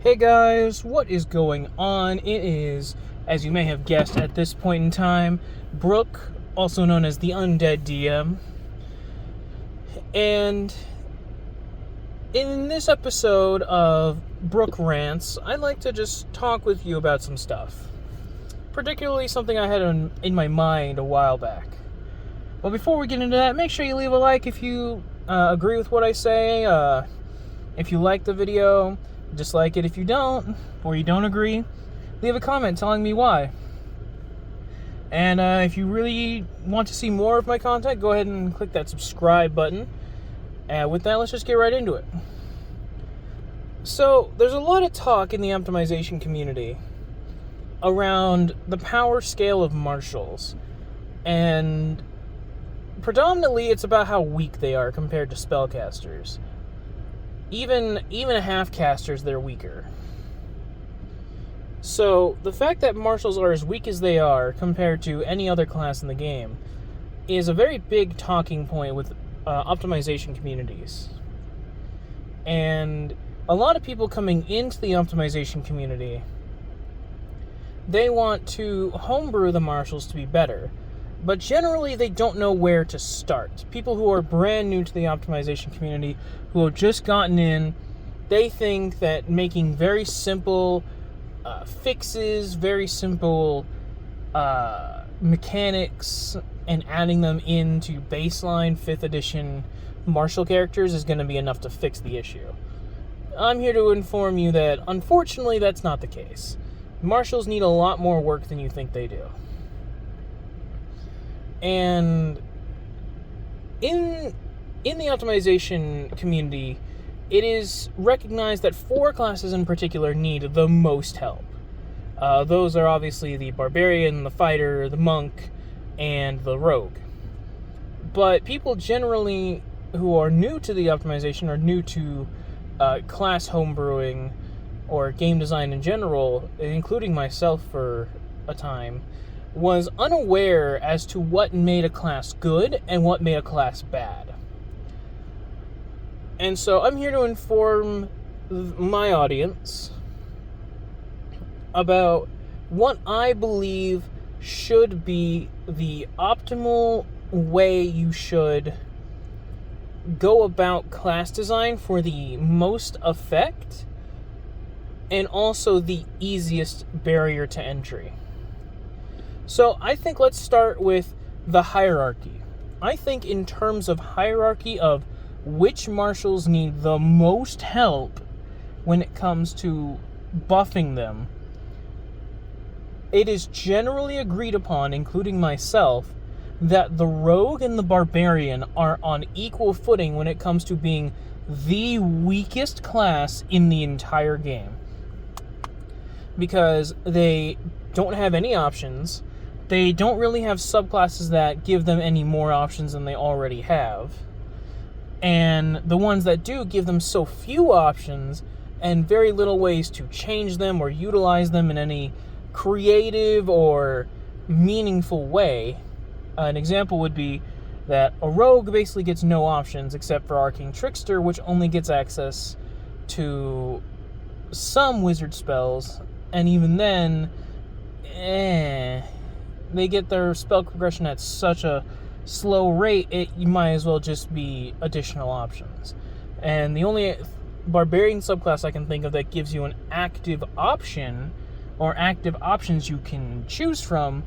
Hey guys, what is going on? It is, as you may have guessed at this point in time, Brook, also known as the Undead DM. And in this episode of Brook Rants, I'd like to just talk with you about some stuff. Particularly something I had in my mind a while back. Well, before we get into that, make sure you leave a like if you agree with what I say. If you like the video, dislike it if you don't, or you don't agree. Leave a comment telling me why. And if you really want to see more of my content, go ahead and click that subscribe button. And with that, let's just get right into it. So, there's a lot of talk in the optimization community around the power scale of martials. And predominantly, it's about how weak they are compared to spellcasters. Even a half-casters, they're weaker. So, the fact that martials are as weak as they are compared to any other class in the game is a very big talking point with optimization communities. And a lot of people coming into the optimization community, they want to homebrew the martials to be better. But generally, they don't know where to start. People who are brand new to the optimization community, who have just gotten in, they think that making very simple fixes, very simple mechanics, and adding them into baseline 5th edition martial characters is going to be enough to fix the issue. I'm here to inform you that, unfortunately, that's not the case. Martials need a lot more work than you think they do. And in the optimization community, it is recognized that 4 classes in particular need the most help. Those are obviously the Barbarian, the Fighter, the Monk, and the Rogue. But people generally who are new to the optimization, or new to class homebrewing, or game design in general, including myself for a time, was unaware as to what made a class good and what made a class bad. And so I'm here to inform my audience about what I believe should be the optimal way you should go about class design for the most effect and also the easiest barrier to entry. So I think let's start with the hierarchy. I think in terms of hierarchy of which martials need the most help when it comes to buffing them, it is generally agreed upon, including myself, that the Rogue and the Barbarian are on equal footing when it comes to being the weakest class in the entire game. Because they don't have any options. They don't really have subclasses that give them any more options than they already have. And the ones that do give them so few options and very little ways to change them or utilize them in any creative or meaningful way. An example would be that a Rogue basically gets no options except for Arcane Trickster, which only gets access to some wizard spells, and even then, they get their spell progression at such a slow rate, you might as well just be additional options. And the only Barbarian subclass I can think of that gives you an active option, or active options you can choose from,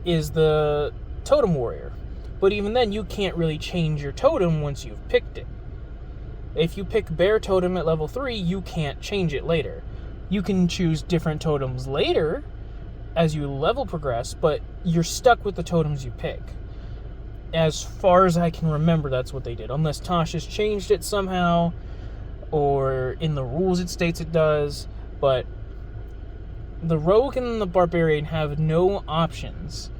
is the Totem Warrior. But even then, you can't really change your totem once you've picked it. If you pick Bear Totem at level 3, you can't change it later. You can choose different totems later, as you level progress, but you're stuck with the totems you pick. As far as I can remember, that's what they did. Unless Tosh has changed it somehow, or in the rules it states it does. But the Rogue and the Barbarian have no options.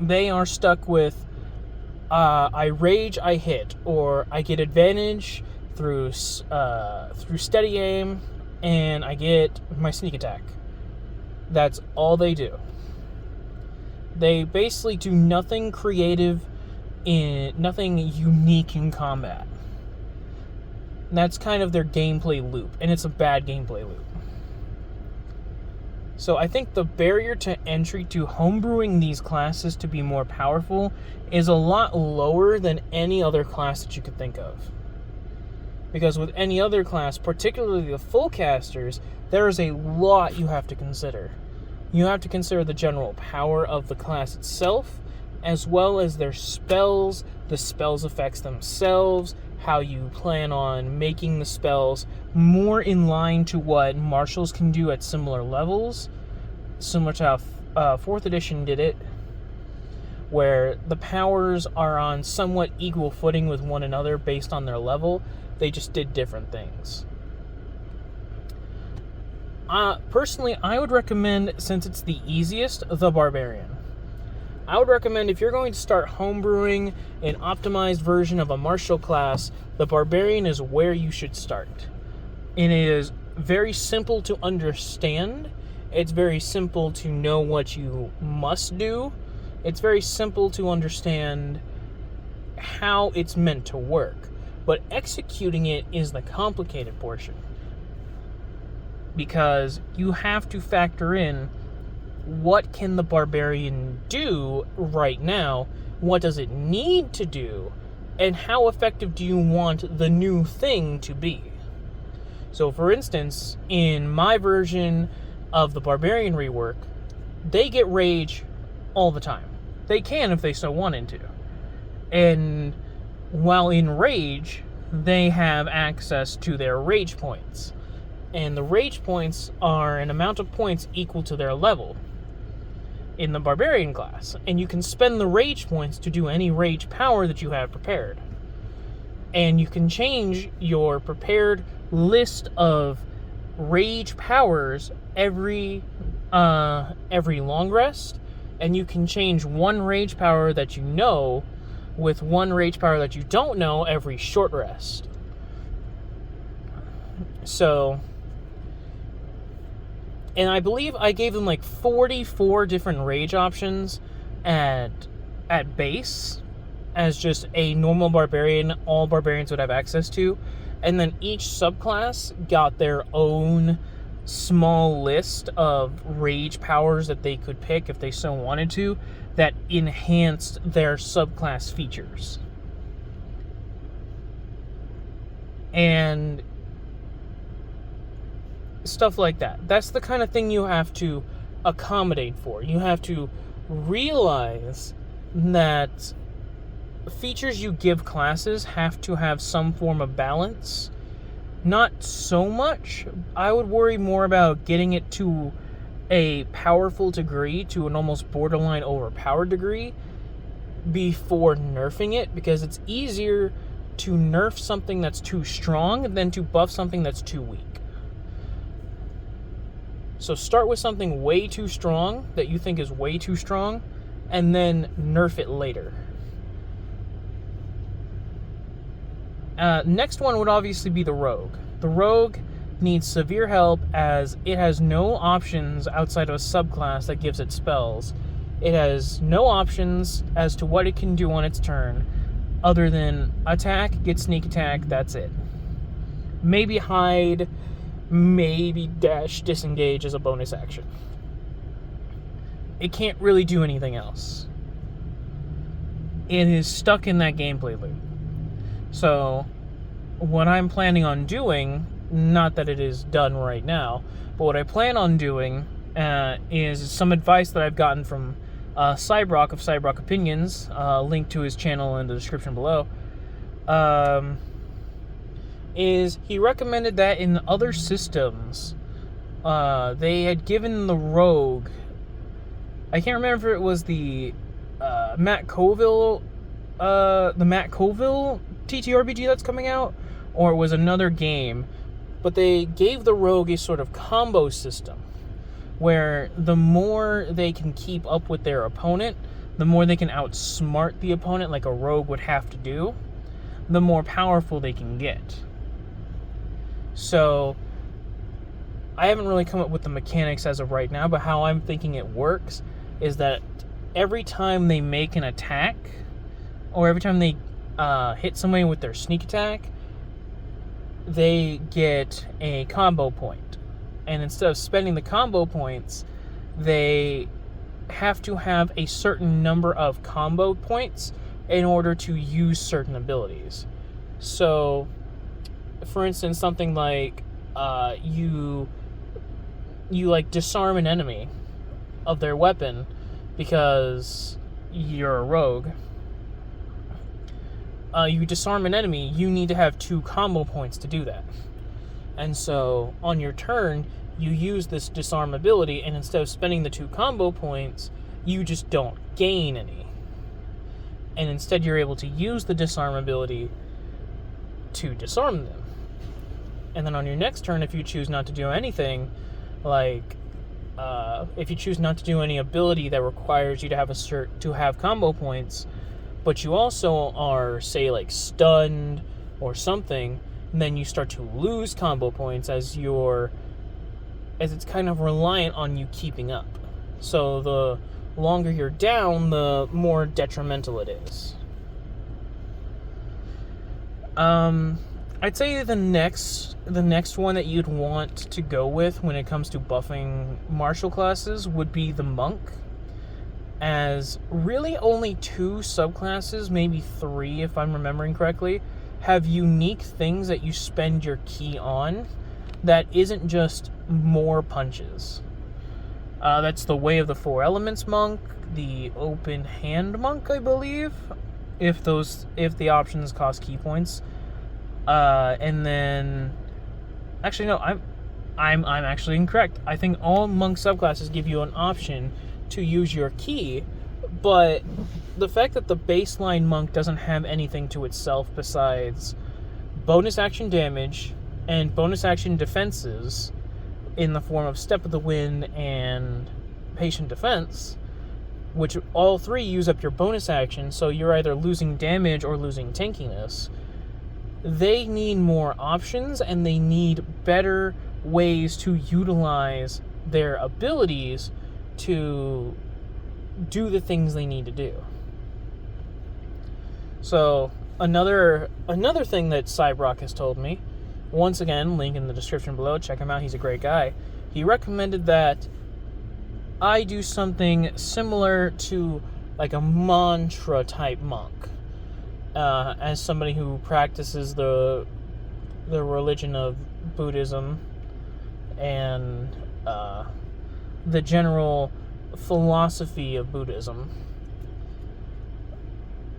They are stuck with, I rage, I hit, or I get advantage through steady aim, and I get my sneak attack. That's all they do. They basically do nothing creative, nothing unique in combat. And that's kind of their gameplay loop, and it's a bad gameplay loop. So I think the barrier to entry to homebrewing these classes to be more powerful is a lot lower than any other class that you could think of. Because with any other class, particularly the full casters, there is a lot you have to consider. You have to consider the general power of the class itself, as well as their spells, the spells effects themselves, how you plan on making the spells more in line to what martials can do at similar levels, similar to how 4th edition did it, where the powers are on somewhat equal footing with one another based on their level. They just did different things. Personally, I would recommend, since it's the easiest, the Barbarian. I would recommend, if you're going to start homebrewing an optimized version of a martial class, the Barbarian is where you should start. It is very simple to understand. It's very simple to know what you must do. It's very simple to understand how it's meant to work. But executing it is the complicated portion. Because you have to factor in, what can the Barbarian do right now? What does it need to do? And how effective do you want the new thing to be? So, for instance, in my version of the Barbarian rework, they get rage all the time. They can if they so wanted to. And while in rage, they have access to their rage points. And the rage points are an amount of points equal to their level in the Barbarian class, and you can spend the rage points to do any rage power that you have prepared. And you can change your prepared list of rage powers every long rest, and you can change one rage power that you know with one rage power that you don't know every short rest. So, and I believe I gave them like 44 different rage options at base, as just a normal barbarian, all barbarians would have access to. And then each subclass got their own small list of rage powers that they could pick if they so wanted to, that enhanced their subclass features. And stuff like that. That's the kind of thing you have to accommodate for. You have to realize that features you give classes have to have some form of balance. Not so much. I would worry more about getting it to a powerful degree, to an almost borderline overpowered degree, before nerfing it, because it's easier to nerf something that's too strong than to buff something that's too weak. So start with something way too strong, that you think is way too strong, and then nerf it later. Next one would obviously be the Rogue. The Rogue needs severe help, as it has no options outside of a subclass that gives it spells. It has no options as to what it can do on its turn, other than attack, get sneak attack, that's it. Maybe hide, maybe dash, disengage as a bonus action. It can't really do anything else. It is stuck in that gameplay loop. So, what I'm planning on doing, not that it is done right now, but what I plan on doing is some advice that I've gotten from Cybrock of Cybrock Opinions, link to his channel in the description below, is he recommended that in other systems, they had given the Rogue, I can't remember if it was the Matt Colville TTRPG that's coming out, or it was another game, but they gave the Rogue a sort of combo system, where the more they can keep up with their opponent, the more they can outsmart the opponent like a Rogue would have to do, the more powerful they can get. So, I haven't really come up with the mechanics as of right now, but how I'm thinking it works is that every time they make an attack, or every time they hit somebody with their sneak attack, they get a combo point. And instead of spending the combo points, they have to have a certain number of combo points in order to use certain abilities. So, for instance, something like you like disarm an enemy of their weapon because you're a rogue. You disarm an enemy, you need to have 2 combo points to do that. And so on your turn, you use this disarm ability, and instead of spending the 2 combo points, you just don't gain any. And instead you're able to use the disarm ability to disarm them. And then on your next turn, if you choose not to do anything, like if you choose not to do any ability that requires you to have combo points, but you also are, say, like stunned or something, and then you start to lose combo points as it's kind of reliant on you keeping up. So the longer you're down, the more detrimental it is. I'd say the next one that you'd want to go with when it comes to buffing martial classes would be the monk, as really only 2 subclasses, maybe 3 if I'm remembering correctly, have unique things that you spend your ki on that isn't just more punches. That's the Way of the 4 Elements monk, the Open Hand monk, I believe, if the options cost ki points. And then, actually no, I'm actually incorrect. I think all monk subclasses give you an option to use your ki, but the fact that the baseline monk doesn't have anything to itself besides bonus action damage and bonus action defenses in the form of Step of the Wind and Patient Defense, which all 3 use up your bonus action, so you're either losing damage or losing tankiness. They need more options, and they need better ways to utilize their abilities to do the things they need to do. So another thing that Cybrock has told me, once again, link in the description below, check him out, he's a great guy. He recommended that I do something similar to like a mantra type monk. As somebody who practices the religion of Buddhism and the general philosophy of Buddhism,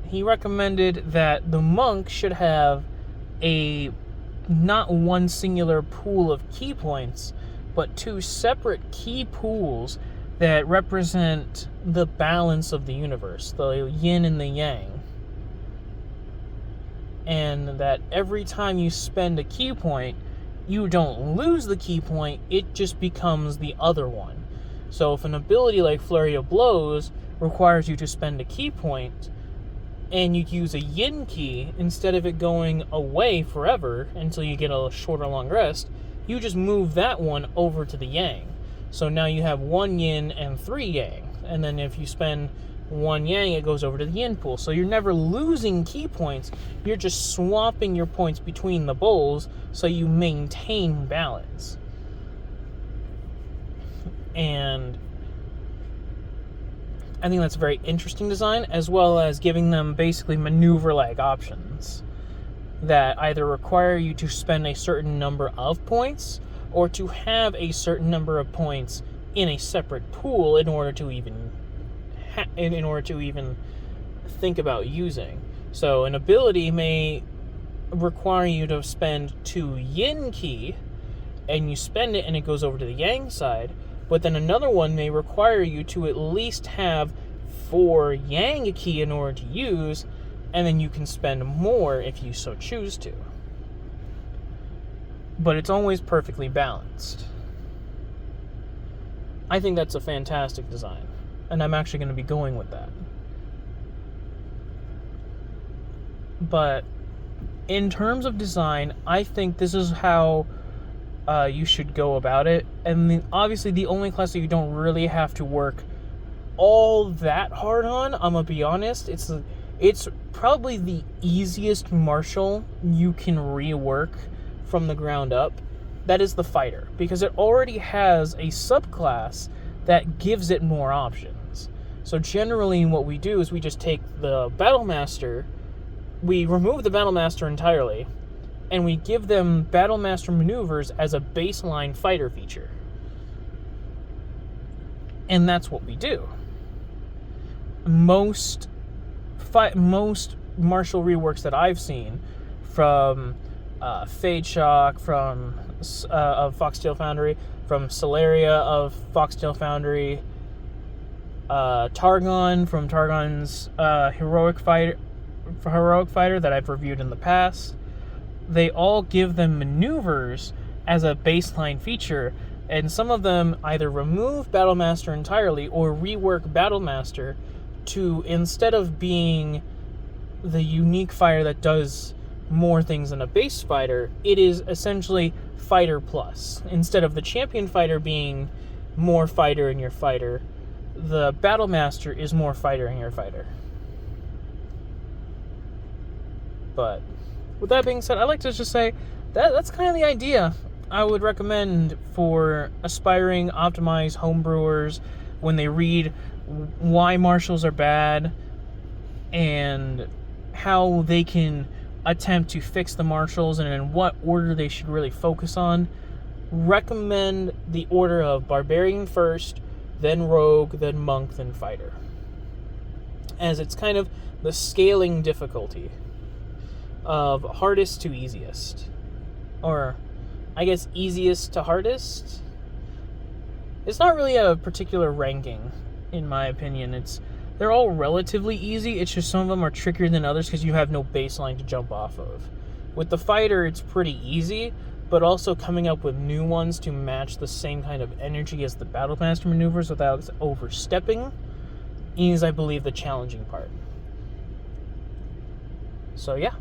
he recommended that the monk should have not one singular pool of ki points, but 2 separate ki pools that represent the balance of the universe, the yin and the yang. And that every time you spend a ki point, you don't lose the ki point, it just becomes the other one. So if an ability like Flurry of Blows requires you to spend a ki point, and you use a yin ki, instead of it going away forever until you get a short or long rest, you just move that one over to the yang. So now you have 1 yin and 3 yang. And then if you spend 1 yang, it goes over to the yin pool. So you're never losing ki points, you're just swapping your points between the bowls so you maintain balance. And I think that's a very interesting design, as well as giving them basically maneuver-like options that either require you to spend a certain number of points or to have a certain number of points in a separate pool in order to even think about using. So an ability may require you to spend 2 yin ki, and you spend it and it goes over to the yang side, but then another one may require you to at least have 4 yang ki in order to use, and then you can spend more if you so choose to. But it's always perfectly balanced. I think that's a fantastic design, and I'm actually going to be going with that. But in terms of design, I think this is how you should go about it. And obviously the only class that you don't really have to work all that hard on, I'm gonna be honest, it's probably the easiest martial you can rework from the ground up, that is the fighter, because it already has a subclass that gives it more options. So generally what we do is we just take the Battlemaster, we remove the Battlemaster entirely, and we give them Battlemaster maneuvers as a baseline fighter feature. And that's what we do. Most martial reworks that I've seen, from Fade Shock of Foxtail Foundry, from Celeria of Foxtail Foundry, Targon from Targon's Heroic Fighter that I've reviewed in the past, they all give them maneuvers as a baseline feature, and some of them either remove Battlemaster entirely or rework Battlemaster to, instead of being the unique fighter that does more things than a base fighter, it is essentially fighter plus. Instead of the champion fighter being more fighter in your fighter, the Battlemaster is more fighter in your fighter. But with that being said, I like to just say that's kind of the idea I would recommend for aspiring, optimized homebrewers when they read why martials are bad and how they can attempt to fix the martials and in what order they should really focus on. Recommend the order of Barbarian first, then Rogue, then Monk, then Fighter, as it's kind of the scaling difficulty of hardest to easiest, or I guess easiest to hardest. It's not really a particular ranking, in my opinion. They're all relatively easy. It's just some of them are trickier than others because you have no baseline to jump off of. With the Fighter, it's pretty easy, but also coming up with new ones to match the same kind of energy as the Battlemaster maneuvers without overstepping is, I believe, the challenging part. So yeah.